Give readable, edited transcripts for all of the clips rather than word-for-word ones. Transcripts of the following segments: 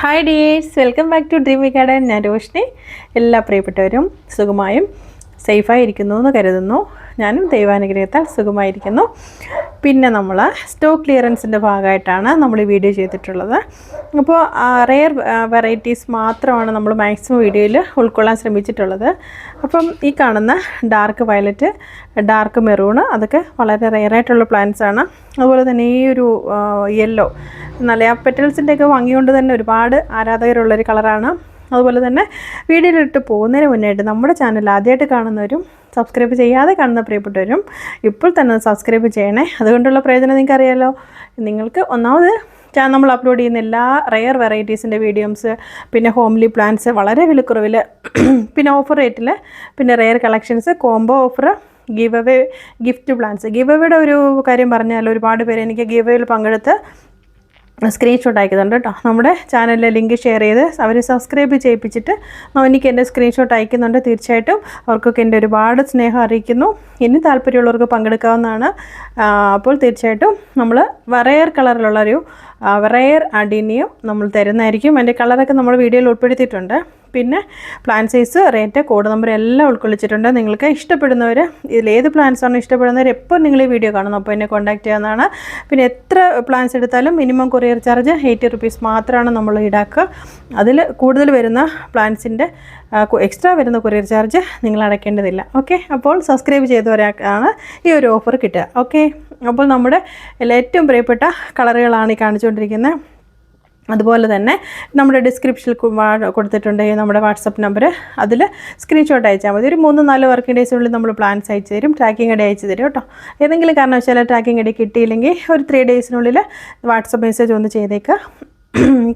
Hi dears, welcome back to dream garden. ഞാൻ റോഷ്നി. എല്ലാ പ്രിയപ്പെട്ടവരും സുഖമായും സേഫായിരിക്കുന്നു എന്ന് കരുതുന്നു. ഞാനും ദൈവാനുഗ്രഹത്താൽ സുഖമായിരിക്കുന്നു. പിന്നെ നമ്മൾ സ്റ്റോക്ക് ക്ലിയറൻസിൻ്റെ ഭാഗമായിട്ടാണ് നമ്മൾ ഈ വീഡിയോ ചെയ്തിട്ടുള്ളത്. അപ്പോൾ റെയർ വെറൈറ്റീസ് മാത്രമാണ് നമ്മൾ മാക്സിമം വീഡിയോയിൽ ഉൾക്കൊള്ളാൻ ശ്രമിച്ചിട്ടുള്ളത്. അപ്പം ഈ കാണുന്ന ഡാർക്ക് വയലറ്റ്, ഡാർക്ക് മെറൂണ് അതൊക്കെ വളരെ റെയറായിട്ടുള്ള പ്ലാന്റ്സ് ആണ്. അതുപോലെ തന്നെ ഈ ഒരു യെല്ലോ നല്ല പെറ്റൽസിൻ്റെയൊക്കെ ഭംഗി കൊണ്ട് തന്നെ ഒരുപാട് ആരാധകരുള്ളൊരു കളറാണ്. അതുപോലെ തന്നെ വീഡിയോയിലിട്ട് പോകുന്നതിന് മുന്നായിട്ട് നമ്മുടെ ചാനൽ ആദ്യമായിട്ട് കാണുന്നവരും സബ്സ്ക്രൈബ് ചെയ്യാതെ കാണുന്ന പ്രിയപ്പെട്ടവരും ഇപ്പോൾ തന്നെ സബ്സ്ക്രൈബ് ചെയ്യണേ. അതുകൊണ്ടുള്ള പ്രയോജനം നിങ്ങൾക്കറിയാമല്ലോ. നിങ്ങൾക്ക് ഒന്നാമത് നമ്മൾ അപ്ലോഡ് ചെയ്യുന്ന എല്ലാ റെയർ വെറൈറ്റീസിൻ്റെ വീഡിയോസ്, പിന്നെ ഹോംലി പ്ലാന്റ്സ് വളരെ വിലക്കുറവിൽ, പിന്നെ ഓഫർ റേറ്റിൽ, പിന്നെ rare collections, combo offer, give away, gift plants. ഗിവ് അവേയുടെ ഒരു കാര്യം പറഞ്ഞാൽ ഒരുപാട് പേര് എനിക്ക് ഗിവ് അവേയിൽ പങ്കെടുത്ത് സ്ക്രീൻഷോട്ട് അയക്കുന്നുണ്ട് കേട്ടോ. നമ്മുടെ ചാനലിലെ ലിങ്ക് ഷെയർ ചെയ്ത് അവർ സബ്സ്ക്രൈബ് ചെയ്യിപ്പിച്ചിട്ട് എനിക്ക് എൻ്റെ സ്ക്രീൻഷോട്ട് അയക്കുന്നുണ്ട്. തീർച്ചയായിട്ടും അവർക്കൊക്കെ എൻ്റെ ഒരുപാട് സ്നേഹം അറിയിക്കുന്നു. ഇനി താല്പര്യമുള്ളവർക്ക് പങ്കെടുക്കാവുന്നതാണ്. അപ്പോൾ തീർച്ചയായിട്ടും നമ്മൾ റെയർ കളറിലുള്ളൊരു റെയർ അഡീനിയം നമ്മൾ തരുന്നതായിരിക്കും. അതിൻ്റെ കളറൊക്കെ നമ്മൾ വീഡിയോയിൽ ഉൾപ്പെടുത്തിയിട്ടുണ്ട്. പിന്നെ plan size, rate, code number എല്ലാം ഉൾക്കൊള്ളിച്ചിട്ടുണ്ട്. നിങ്ങൾക്ക് ഇഷ്ടപ്പെടുന്നവർ, ഇതിലേത് പ്ലാൻസാണോ ഇഷ്ടപ്പെടുന്നവർ എപ്പോൾ നിങ്ങൾ ഈ വീഡിയോ കാണുന്നു അപ്പോൾ എന്നെ കോൺടാക്റ്റ് ചെയ്യാവുന്നതാണ്. പിന്നെ എത്ര പ്ലാൻസ് എടുത്താലും മിനിമം കൊറിയർ ചാർജ് 80 റുപ്പീസ് മാത്രമാണ് നമ്മൾ ഈടാക്കുക. അതിൽ കൂടുതൽ വരുന്ന പ്ലാൻസിൻ്റെ എക്സ്ട്രാ വരുന്ന കൊറിയർ ചാർജ് നിങ്ങൾ അടയ്ക്കേണ്ടതില്ല. ഓക്കെ, അപ്പോൾ സബ്സ്ക്രൈബ് ചെയ്തവരാണ് ഈ ഒരു ഓഫർ കിട്ടുക. ഓക്കെ, അപ്പോൾ നമ്മുടെ ഏറ്റവും പ്രിയപ്പെട്ട കളറുകളാണ് ഈ കാണിച്ചുകൊണ്ടിരിക്കുന്നത്. അതുപോലെ തന്നെ നമ്മുടെ ഡിസ്ക്രിപ്ഷനിൽ കൊടുത്തിട്ടുണ്ട് നമ്മുടെ വാട്സപ്പ് നമ്പർ. അതിൽ സ്ക്രീൻഷോട്ട് അയച്ചാൽ മതി. ഒരു 3-4 വർക്കിംഗ് ഡേയ്സിനുള്ളിൽ നമ്മൾ പ്ലാൻസ് അയച്ചു തരും. ട്രാക്കിംഗ് ഐഡി അയച്ചു തരും കേട്ടോ. ഏതെങ്കിലും കാരണവശാൽ ട്രാക്കിംഗ് ഐഡി കിട്ടിയില്ലെങ്കിൽ ഒരു 3 ഡേയ്സിനുള്ളിൽ വാട്സപ്പ് മെസ്സേജ് ഒന്ന് ചെയ്തേക്കുക.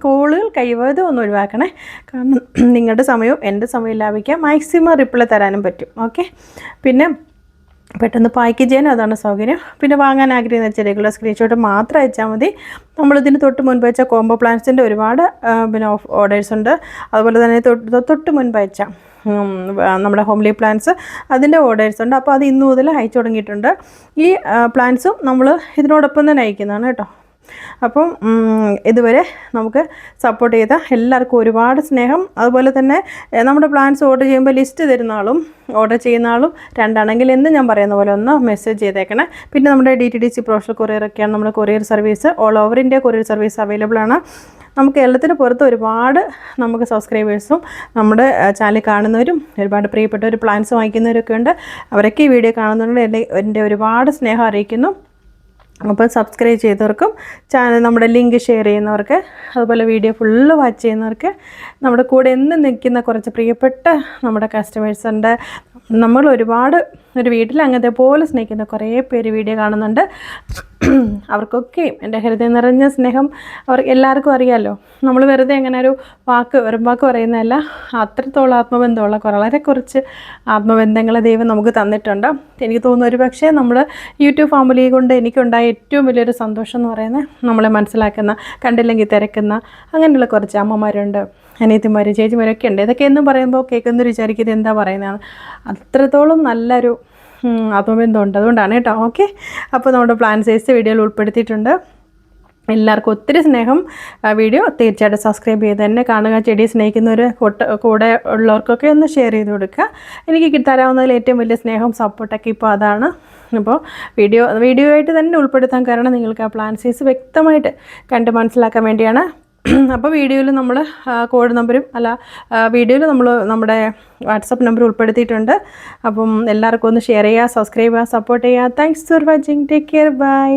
കോളുകൾ കഴിവതും ഒന്ന് ഒഴിവാക്കണേ. കാരണം നിങ്ങളുടെ സമയവും എൻ്റെ സമയവും ലാഭിക്കാം. മാക്സിമം റിപ്ലൈ തരാനും പറ്റും. ഓക്കെ, പിന്നെ പെട്ടെന്ന് പാക്ക് ചെയ്യാനും അതാണ് സൗകര്യം. പിന്നെ വാങ്ങാൻ ആഗ്രഹിക്കുന്ന ചെടികളുടെ സ്ക്രീൻഷോട്ട് മാത്രം അയച്ചാൽ മതി. നമ്മളിതിന് തൊട്ട് മുൻപ് വെച്ച കോംബോ പ്ലാന്റ്സിൻ്റെ ഒരുപാട് പിന്നെ ഓർഡേഴ്സ് ഉണ്ട്. അതുപോലെ തന്നെ തൊട്ട് മുൻപ് അയച്ച നമ്മുടെ ഹോംലി പ്ലാന്റ്സ് അതിൻ്റെ ഓർഡേഴ്സ് ഉണ്ട്. അപ്പോൾ അത് ഇന്ന് മുതൽ അയച്ചു തുടങ്ങിയിട്ടുണ്ട്. ഈ പ്ലാന്റ്സും നമ്മൾ ഇതിനോടൊപ്പം തന്നെ അയക്കുന്നതാണ് കേട്ടോ. അപ്പം ഇതുവരെ നമുക്ക് സപ്പോർട്ട് ചെയ്ത എല്ലാവർക്കും ഒരുപാട് സ്നേഹം. അതുപോലെ തന്നെ നമ്മുടെ പ്ലാൻസ് ഓർഡർ ചെയ്യുമ്പോൾ ലിസ്റ്റ് തരുന്ന ആളും ഓർഡർ ചെയ്യുന്ന ആളും രണ്ടാണെങ്കിൽ എന്ന് ഞാൻ പറയുന്ന പോലെ ഒന്ന് മെസ്സേജ് ചെയ്തേക്കണേ. പിന്നെ നമ്മുടെ DTDC പ്രൊഫഷണൽ കൊറിയറൊക്കെയാണ് നമ്മുടെ courier service. All over India courier service available ആണ്. നമുക്ക് കേരളത്തിന് പുറത്ത് ഒരുപാട് നമുക്ക് സബ്സ്ക്രൈബേഴ്സും നമ്മുടെ ചാനൽ കാണുന്നവരും ഒരുപാട് പ്രിയപ്പെട്ടവർ പ്ലാൻസ് വാങ്ങിക്കുന്നവരൊക്കെ ഉണ്ട്. അവരൊക്കെ ഈ വീഡിയോ കാണുന്നതുകൊണ്ട് എൻ്റെ ഒരുപാട് സ്നേഹം അറിയിക്കുന്നു. അപ്പോൾ സബ്സ്ക്രൈബ് ചെയ്തവർക്കും ചാനൽ നമ്മുടെ ലിങ്ക് ഷെയർ ചെയ്യുന്നവർക്ക്, അതുപോലെ വീഡിയോ ഫുള്ള് വാച്ച് ചെയ്യുന്നവർക്ക്, നമ്മുടെ കൂടെ എന്നും നിൽക്കുന്ന കുറച്ച് പ്രിയപ്പെട്ട നമ്മുടെ കസ്റ്റമേഴ്സ് ഉണ്ട്. നമ്മൾ ഒരുപാട് ഒരു വീട്ടിൽ അങ്ങനത്തെ പോലെ സ്നേഹിക്കുന്ന കുറേ പേര് വീഡിയോ കാണുന്നുണ്ട്. അവർക്കൊക്കെയും എൻ്റെ ഹൃദയം നിറഞ്ഞ സ്നേഹം. അവർക്ക് എല്ലാവർക്കും അറിയാമല്ലോ, നമ്മൾ വെറുതെ അങ്ങനെ ഒരു വെറും വാക്ക് പറയുന്നതല്ല. അത്രത്തോളം ആത്മബന്ധമുള്ള വളരെ കുറച്ച് ആത്മബന്ധങ്ങൾ ദൈവം നമുക്ക് തന്നിട്ടുണ്ട്. എനിക്ക് തോന്നുന്നു ഒരു പക്ഷേ നമ്മൾ യൂട്യൂബ് ഫാമിലി കൊണ്ട് എനിക്കുണ്ടായ ഏറ്റവും വലിയൊരു സന്തോഷം എന്ന് പറയുന്നത് നമ്മളെ മനസ്സിലാക്കുന്ന, കണ്ടില്ലെങ്കിൽ തിരക്കുന്ന അങ്ങനെയുള്ള കുറച്ച് അമ്മമാരുണ്ട്, അനിയത്തിമാരും ചേച്ചിമാരൊക്കെ ഉണ്ട്. ഇതൊക്കെ എന്നും പറയുമ്പോൾ കേൾക്കുന്നൊരു വിചാരിക്കുന്നത് എന്താ പറയുന്നതാണ്. അത്രത്തോളം നല്ലൊരു ആത്മബന്ധമുണ്ട്. അതുകൊണ്ടാണ് കേട്ടോ. ഓക്കെ, അപ്പോൾ നമ്മുടെ പ്ലാൻ സൈസ് വീഡിയോയിൽ ഉൾപ്പെടുത്തിയിട്ടുണ്ട്. എല്ലാവർക്കും ഒത്തിരി സ്നേഹം. വീഡിയോ തീർച്ചയായിട്ടും സബ്സ്ക്രൈബ് ചെയ്ത് തന്നെ കാണുക. ചെടി സ്നേഹിക്കുന്നവർ കൂടെ ഉള്ളവർക്കൊക്കെ ഒന്ന് ഷെയർ ചെയ്ത് കൊടുക്കുക. എനിക്ക് തരാവുന്നതിൽ ഏറ്റവും വലിയ സ്നേഹം സപ്പോർട്ടൊക്കെ ഇപ്പോൾ അതാണ്. അപ്പോൾ വീഡിയോ ആയിട്ട് തന്നെ ഉൾപ്പെടുത്താൻ കാരണം നിങ്ങൾക്ക് ആ പ്ലാൻ സൈസ് വ്യക്തമായിട്ട് കണ്ട് മനസ്സിലാക്കാൻ വേണ്ടിയാണ്. അപ്പോൾ വീഡിയോയിൽ നമ്മൾ കോഡ് നമ്പറും വീഡിയോയിൽ നമ്മൾ നമ്മുടെ വാട്സപ്പ് നമ്പർ ഉൾപ്പെടുത്തിയിട്ടുണ്ട്. അപ്പം എല്ലാവർക്കും ഒന്ന് ഷെയർ ചെയ്യുക, സബ്സ്ക്രൈബ് ചെയ്യുക, സപ്പോർട്ട് ചെയ്യുക. Thanks for watching. Take care. By.